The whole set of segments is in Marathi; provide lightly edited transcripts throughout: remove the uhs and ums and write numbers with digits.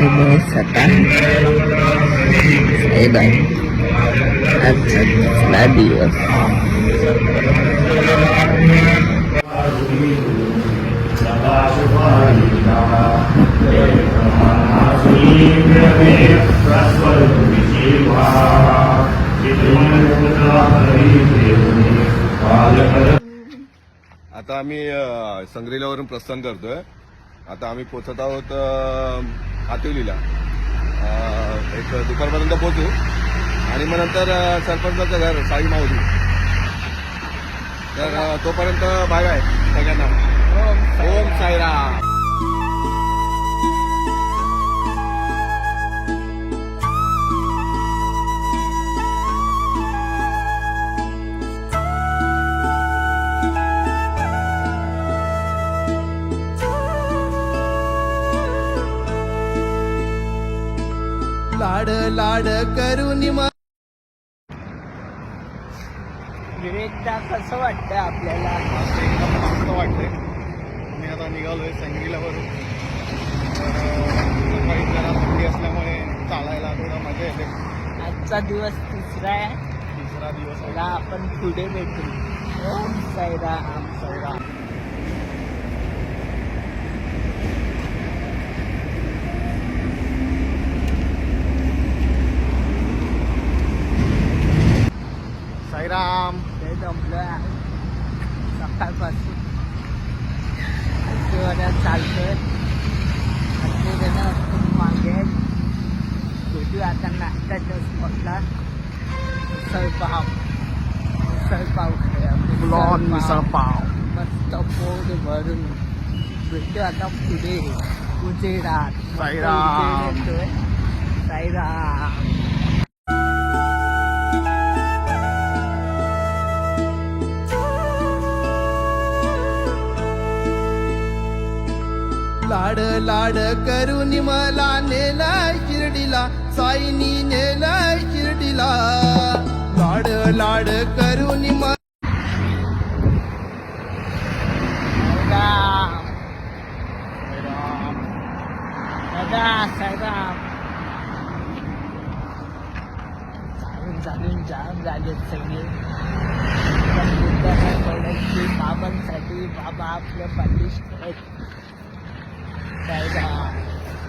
सकाळ आजचा दुसरा दिवस. आता आम्ही संग्रीलावरून प्रस्थान करतोय. आता आम्ही पोहोचत आहोत हातिवलीला. एक दुपारपर्यंत पोहोचू आणि मग नंतर सरपंचाचं घर साई माऊली. तर तोपर्यंत बाय बाय सगळ्यांना. ओम साईराम. लाड लाड करून विवेकदा कसं वाटतंय आपल्याला? मस्त वाटतंय. मी आता निघालोय संग्रीलावरून. सकाळी जरा थंडी असल्यामुळे चालायला थोडं मजा येते. आजचा दिवस तिसरा आहे. तिसरा दिवस चला आपण पुढे भेटू. ओम साईराम. साईराम. साईराम. ते जमलं सकाळपासून चालतोय. खूप मागे भेटू आता नाश्त्याच्या स्पॉटला. मिसळपाव मिसळपाव मस्त पोट भरून भेटू आता पुढे. उजेडात साईराम. येतोय. साईराम. लाड लाड करून मला नेलाय शिर्डीला. साईनी नेलाय शिर्डीला. लाड लाड करून साईराम. चालून जाम झालेत सगळे. बाबांसाठी बाबा आपल्या पाठीशी आहेत.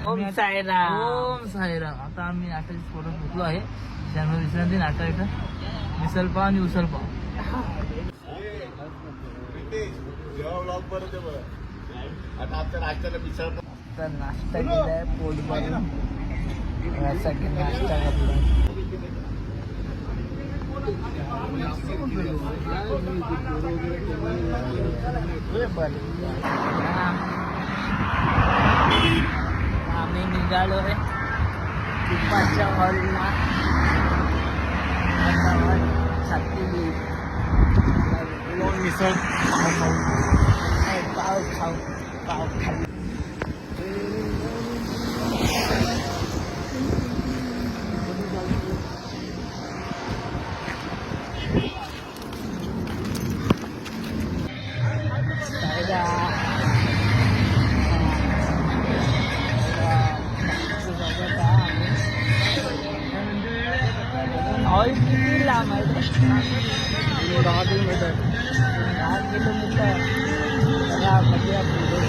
ओम साईराम. ओम साईराम. आता आम्ही नाश्त्याची स्पॉटवर पोहोचलो आहे. त्यामुळे विश्रांती नाश्ता इथं मिसळपाव आणि उसळपाव. आता आमच्या नाश्त्याला मिसळ. तर नाश्ता केलाय पोट भरून. यासाठी नाश्ता घातला. आम्ही निघालोय तुपाच्या हॉलला. छाती मिसळ पाव खाऊ. हॉल किती लांब आहे? 10 किलोमीटर. 10 किलोमीटर. मजा पुढे.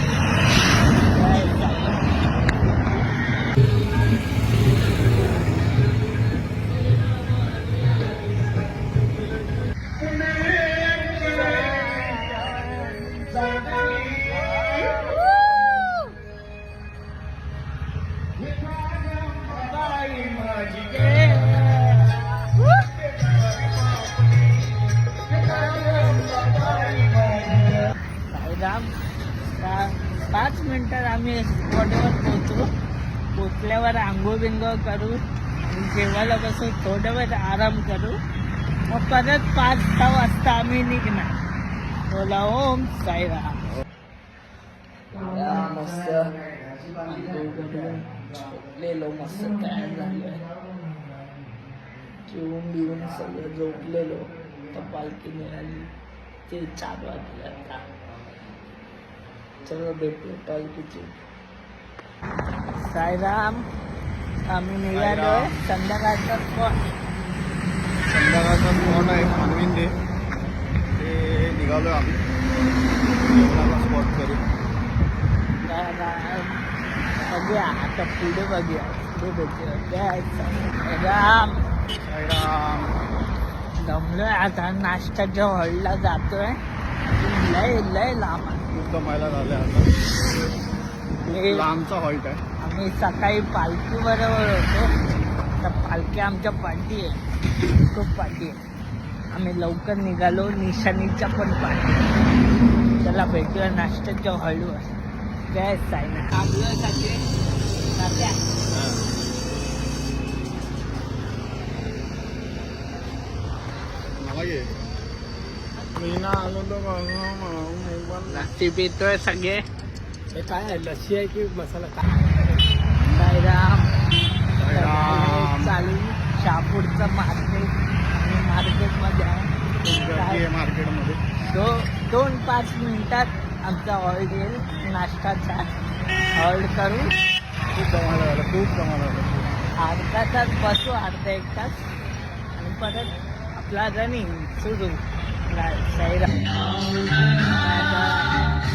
साईराम. 5 मिनिटात आम्ही स्पॉटवर पोचल्यावर आंघोळ बिंघोळ करू. जेवायला बसू. थोड्या वेळ आराम करू. मग परत 5-6 वाजता आम्ही निघणार. बोला ओम साईराम. मस्त झोपलेलो. मस्त तयार झालोय. जेवून बिवून सगळं झोपलेलो. तर पालखी मिळाली ते 4 वाजले. आता चला भेटू पालखीची. साईराम. आम्ही निघालोय संध्याकाळचा स्पॉट. संध्याकाळचा स्पॉट आहे मानविंदे. ते निघालो आम्ही स्पॉट करू. बघूया आता पुढे बघूया. राम दमलोय आता. नाश्त्याच्या हॉलला जातोय. लय लय लांब आहे. खूप दमायला झालं आता. लांबचा हॉल्ट आहे. आम्ही सकाळी पालखी बरोबर होतो. तर पालखी आमच्या पाठी आहे. खूप पाठी आहे. आम्ही लवकर निघालो. निशाणीच्या पण पाठी. त्याला भेटूया नाश्त्याच्या हॉलवर. काय साईना आपलं सगळे लस्सी पितोय सगळे. हे काय आहे, लस्सी आहे की मसाला काय? साईराम चालू शहापूरचं मार्केट. आणि मार्केटमध्ये आहे. मार्केटमध्ये 2-5 मिनिटात आमचा हॉल्ट येईल. नाश्ताचा हॉल्ट करू. खूप दमायला झालं. अर्धा तास बसू. अर्धा 1 तास आणि परत आपला रनिंग सुरू. साईराम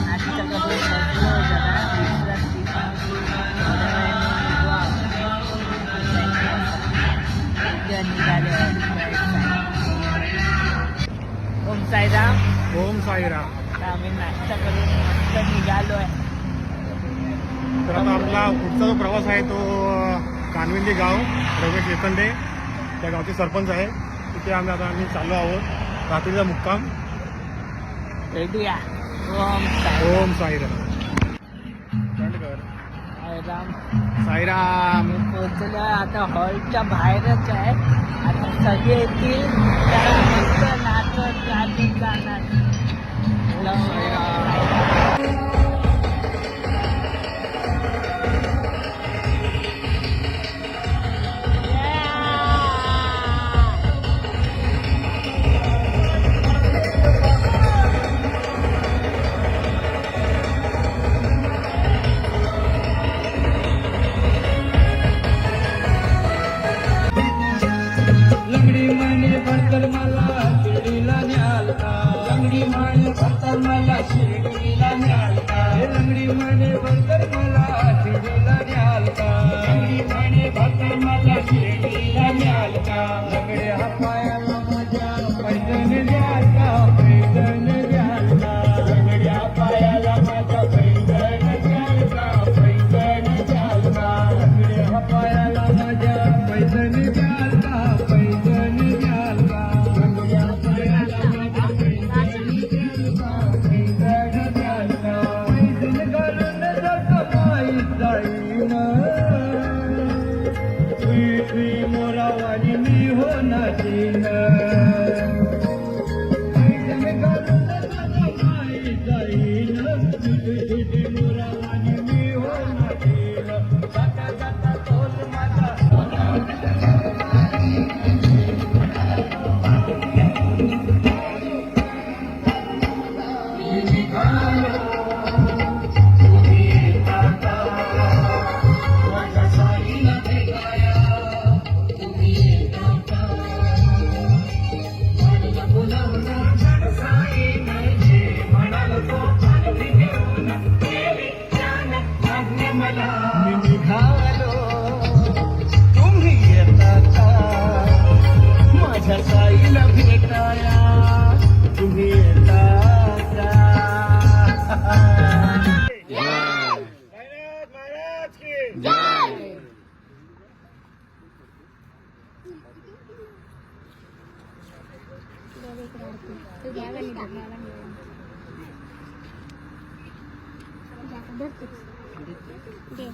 नाश्ता करून बसलो जरा विश्रांती. थोड्या वेळाने निघू आपण. उद्या निघालो. ओम साईराम. ओम साईराम. तर आम्ही नाश्ता करून मस्त निघालो आहे. तर आता आपला पुढचा जो प्रवास आहे तो कानविंदी गाव. रमेश एकंदे त्या गावचे सरपंच आहे. तिथे आम्ही चाललो आहोत. रात्रीचा मुक्काम. भेटूया. ओम साईराम. ओम साईराम. साईराम. साईराम. आम्ही पोहोचलो. आता हॉलच्या बाहेरच आहे. आता सगळे येतील. त्याला मस्त नाचत गाजत जाणार. लंगडी माने भरतर मला शिर्डीला न्याल का? लंगडी माने भरतर मला शिर्डीला न्याल का? लंगडी माने भरतर मला शिर्डीला न्याल का? लंगडी माने भरतर मला शिर्डीला न्याल का? लंगड्या पायाला माझ्या पैदन द्याल का? पैदन द्याल का? लंगड्या पायाला माझ्या पैदन द्याल का? पैदन द्याल का? लंगड्या पायाला माझ्या पैदन द्याल का? पैदन द्याल का? लंगड्या पायाला माझ्या पैदन द्याल का? पैदन द्याल का? पैदन घालून जाता पायी जाईन. तुई मोरावानी मी हो नाचीन. पैदन घालून जाता पायी जाईन. तुई मोरावानी मी हो नाचीन. जाता जाता तोल माझा मी निघालो. तुम्ही येता का माझ्या साईला भेटाया? तुम्ही येता का? दे.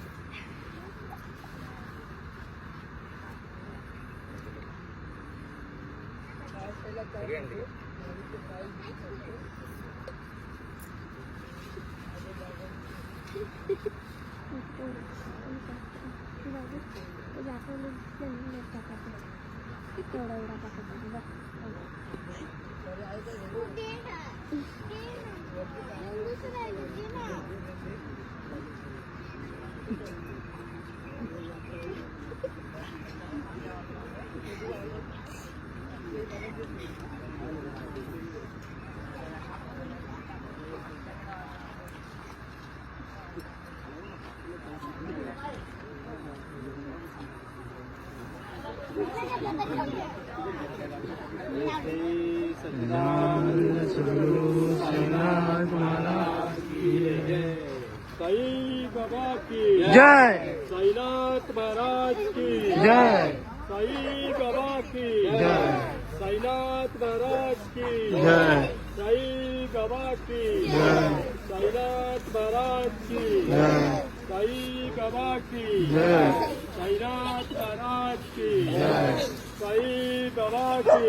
साई बाबा की जय साईनाथ महाराज की जय साई बाबा की जय साईनाथ महाराज की जय साई बाबा की जय साईनाथ महाराज की जय साई बाबा की जय साईनाथ महाराज की जय साई बाबा की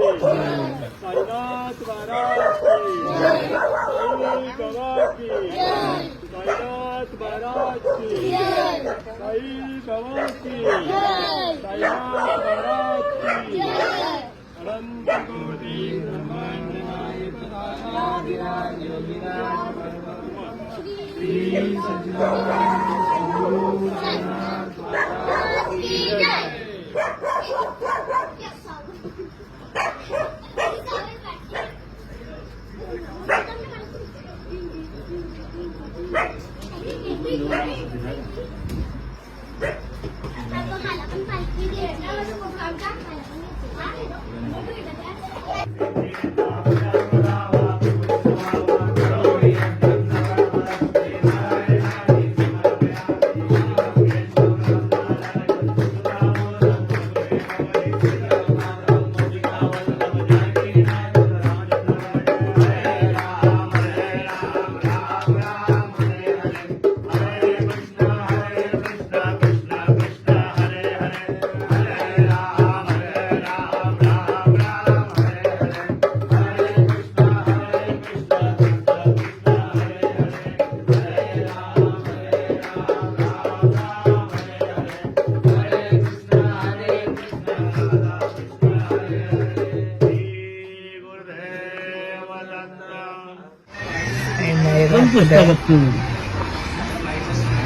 साईनाथ महाराज की साई बाबा की साईनाथ महाराज की साई बाबा की साईनाथ महाराज की अनंत कोटि ब्रह्मांड नायक राजाधिराज योगिराज श्री सच्चिदानंद सद्गुरु साईनाथ महाराज की जय।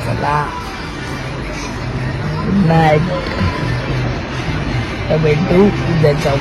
चला गुड नाईट भेटू उद्याच्या